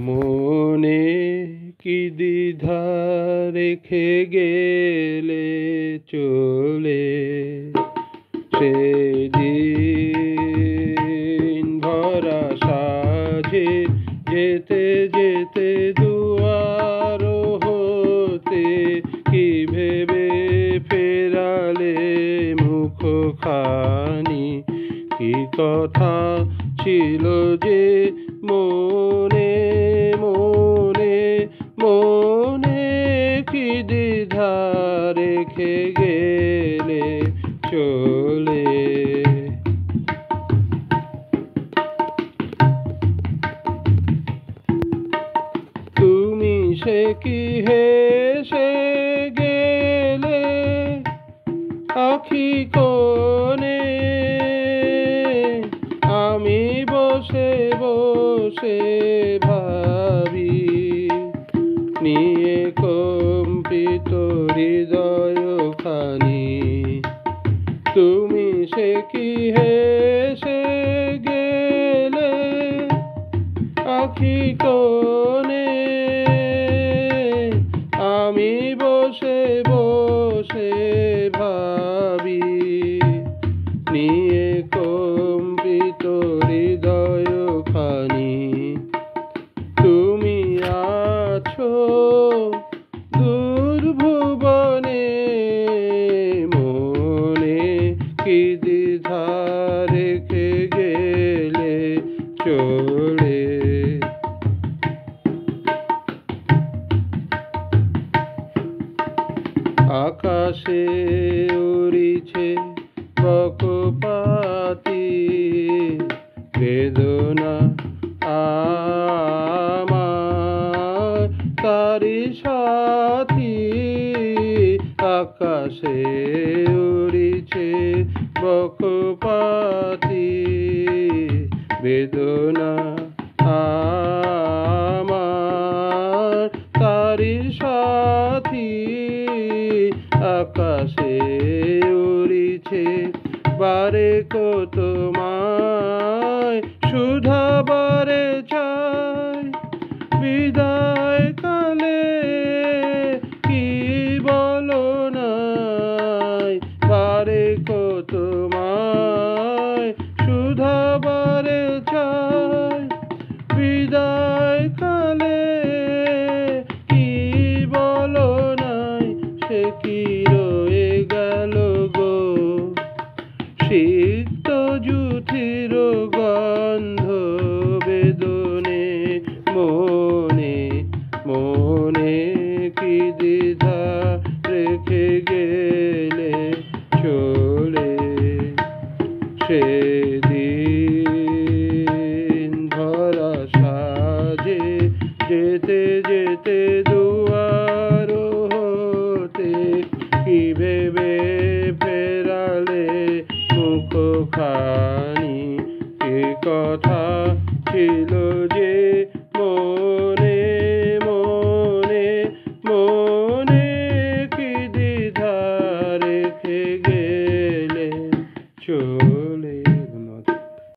মনে কি দ্বিধা রেখে গেলে চলে, সেদিন ভরা সাজে যেতে যেতে দুয়ার হতে কি ভেবে ফেরালে মুখখানি। কি কথা ছিল যে মনে মনে মনে, কি দ্বিধা রেখে গেলে চলে। তুমি সে কি হেসে গেলে আখি কোণে, আমি বসে বসে ভাবি নিয়ে কম্পিত হৃদয়খানি। তুমি সে কি হেসে গেলে আখি কোণে, আমি বসে বসে ভাবি নিয়ে কম্পিত হৃদয়খানি। তুমি আছো দূর ভুবনে, মনে কি দ্বিধা রেখে গেলে চলে। আকাশে উড়িছে বকপাতি, বেদনা আমার তারি সাথী। আকাশে উড়িছে বকপাতি, বেদনা আমার তারি সাথী। আকাশে উড়িছে বারে কত তোমায় শুধাবারে চাই, বিদায় কালে কি বলো নাই। বারে কত তোমায় শুধাবারে চাই, বিদায় কালে কি বলো নাই। সে কি রয়ে গেল গো সিক্ত জুথির গন্ধ বেদনে, মনে মনে কি দ্বিধা রেখে গেলে চলে। সে